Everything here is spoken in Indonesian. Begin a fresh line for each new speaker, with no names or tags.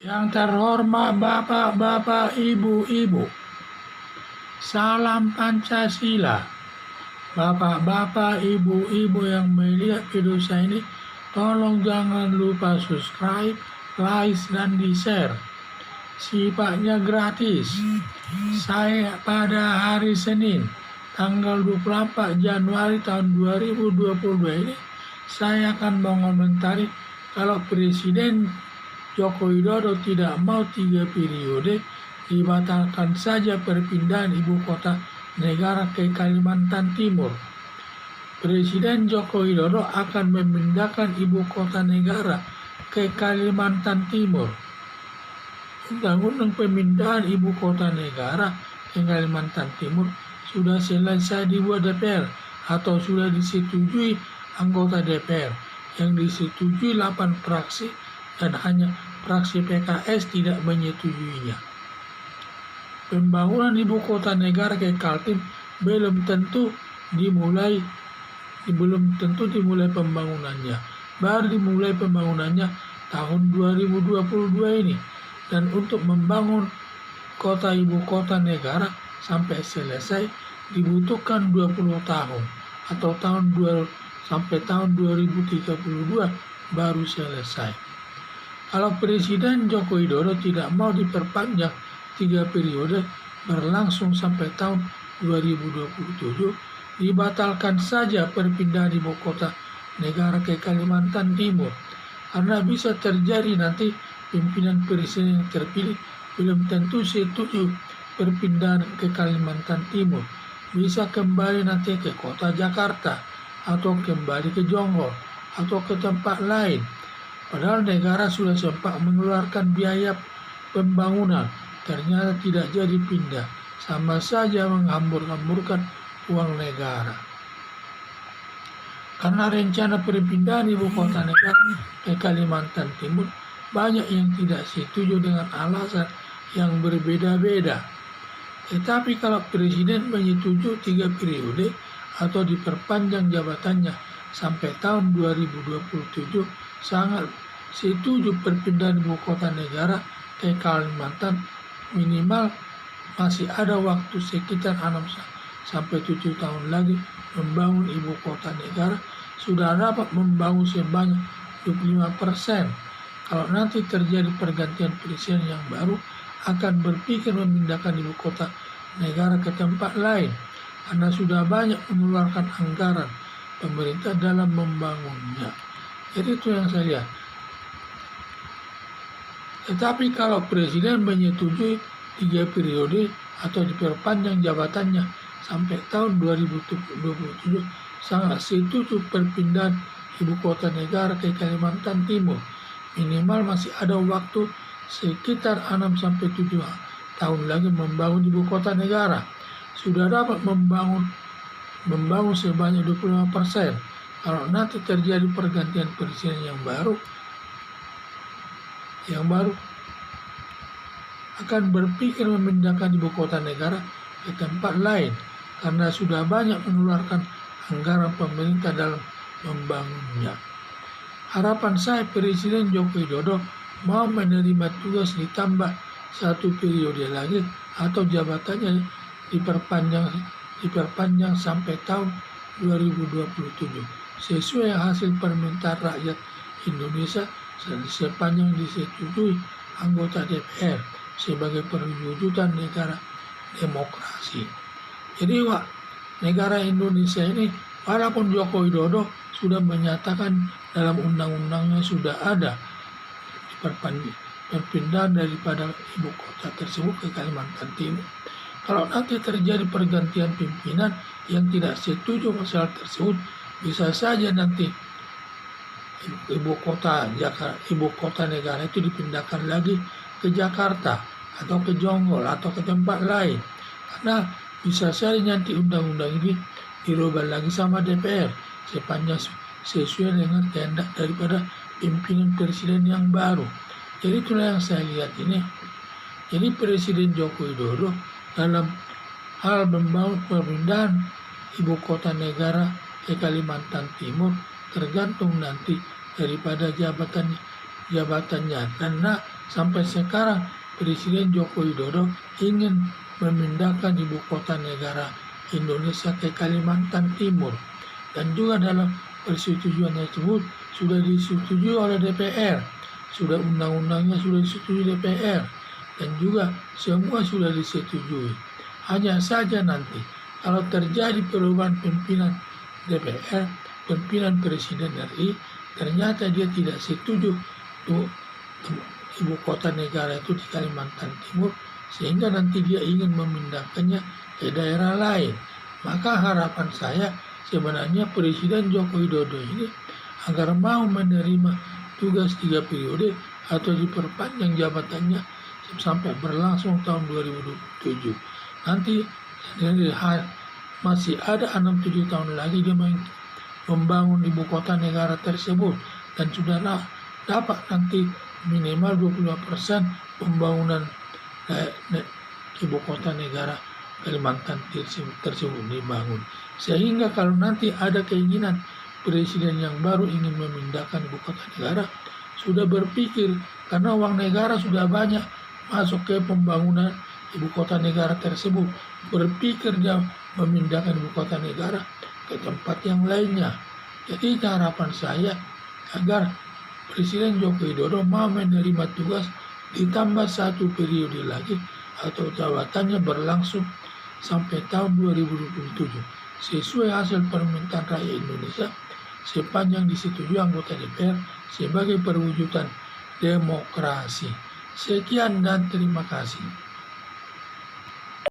Yang terhormat Bapak-bapak, Ibu-ibu, salam Pancasila. Bapak-bapak, Ibu-ibu yang melihat video saya ini, tolong jangan lupa subscribe, like, dan di-share. Sifatnya gratis. Saya pada hari Senin, tanggal 24 Januari tahun 2022 ini, saya akan mengomentari kalau Presiden Joko Widodo tidak mau 3 periode, dibatalkan saja perpindahan ibu kota negara ke Kalimantan Timur. Presiden Joko Widodo akan memindahkan ibu kota negara ke Kalimantan Timur. Undang-undang pemindahan ibu kota negara ke Kalimantan Timur sudah selesai dibuat DPR atau sudah disetujui anggota DPR, yang disetujui 8 fraksi dan hanya fraksi PKS tidak menyetujuinya. Pembangunan ibu kota negara ke Kaltim belum tentu dimulai pembangunannya. Baru dimulai pembangunannya tahun 2022 ini. Dan untuk membangun kota ibu kota negara sampai selesai dibutuhkan 20 tahun atau sampai tahun 2032 baru selesai. Kalau Presiden Joko Widodo tidak mau diperpanjang 3 periode berlangsung sampai tahun 2027, dibatalkan saja perpindahan ibu kota negara ke Kalimantan Timur. Karena bisa terjadi nanti pimpinan presiden yang terpilih belum tentu setuju perpindahan ke Kalimantan Timur. Bisa kembali nanti ke kota Jakarta atau kembali ke Jonggol atau ke tempat lain. Padahal negara sudah sempat mengeluarkan biaya pembangunan, ternyata tidak jadi pindah. Sama saja menghambur-hamburkan uang negara. Karena rencana perpindahan ibu kota negara ke Kalimantan Timur, banyak yang tidak setuju dengan alasan yang berbeda-beda. Tetapi kalau Presiden menyetujui 3 periode atau diperpanjang jabatannya sampai tahun 2027, sangat setuju perpindahan ibu kota negara ke Kalimantan. Minimal masih ada waktu sekitar 6-7 tahun lagi membangun ibu kota negara. Sudah dapat membangun sebanyak 25%. Kalau nanti terjadi pergantian presiden yang baru, akan berpikir memindahkan ibu kota negara ke tempat lain karena sudah banyak mengeluarkan anggaran pemerintah dalam membangunnya. Jadi itu yang saya lihat. Tetapi kalau Presiden menyetujui 3 periode atau diperpanjang jabatannya sampai tahun 2027, sangat setuju perpindahan ibu kota negara ke Kalimantan Timur. Minimal masih ada waktu sekitar 6-7 tahun lagi membangun ibu kota negara. Sudah dapat membangun sebanyak 25%. Kalau nanti terjadi pergantian presiden yang baru akan berpikir memindahkan ibu kota negara ke tempat lain karena sudah banyak mengeluarkan anggaran pemerintah dalam membangunnya. Harapan saya Presiden Joko Widodo mau menerima tugas ditambah 1 periode lagi atau jabatannya diperpanjang sampai tahun 2027 sesuai hasil permintaan rakyat Indonesia sepanjang disetujui anggota DPR sebagai perwujudan negara demokrasi. Jadi negara Indonesia ini, walaupun Joko Widodo sudah menyatakan dalam undang-undangnya sudah ada perpindahan daripada ibu kota tersebut ke Kalimantan Timur. Kalau nanti terjadi pergantian pimpinan yang tidak setuju masalah tersebut, bisa saja nanti ibu kota negara itu dipindahkan lagi ke Jakarta atau ke Jonggol atau ke tempat lain. Karena bisa saja nanti undang-undang ini dirubah lagi sama DPR sepanjang sesuai dengan kehendak daripada pimpinan presiden yang baru. Jadi itulah yang saya lihat ini. Jadi Presiden Joko Widodo dalam hal membangun pemindahan ibu kota negara ke Kalimantan Timur tergantung nanti daripada jabatannya. Karena sampai sekarang Presiden Joko Widodo ingin memindahkan ibu kota negara Indonesia ke Kalimantan Timur. Dan juga dalam persetujuan tersebut sudah disetujui oleh DPR, sudah undang-undangnya sudah disetujui DPR, dan juga semua sudah disetujui. Hanya saja nanti kalau terjadi perubahan pimpinan DPR, pimpinan Presiden RI, ternyata dia tidak setuju untuk ibu kota negara itu di Kalimantan Timur, sehingga nanti dia ingin memindahkannya ke daerah lain. Maka harapan saya sebenarnya Presiden Joko Widodo ini agar mau menerima tugas 3 periode atau diperpanjang jabatannya sampai berlangsung tahun 2027. Nanti masih ada 6-7 tahun lagi dia membangun ibu kota negara tersebut, dan sudah dapat nanti minimal 25% pembangunan ibu kota negara Kalimantan tersebut dibangun. Sehingga kalau nanti ada keinginan presiden yang baru ingin memindahkan ibu kota negara, sudah berpikir karena uang negara sudah banyak masuk ke pembangunan ibu kota negara tersebut, berpikir dia memindahkan ibu kota negara ke tempat yang lainnya. Jadi harapan saya agar Presiden Joko Widodo mau menerima tugas ditambah 1 periode lagi atau jabatannya berlangsung sampai tahun 2027 sesuai hasil permintaan rakyat Indonesia sepanjang disetujui anggota DPR sebagai perwujudan demokrasi. Sekian dan terima kasih.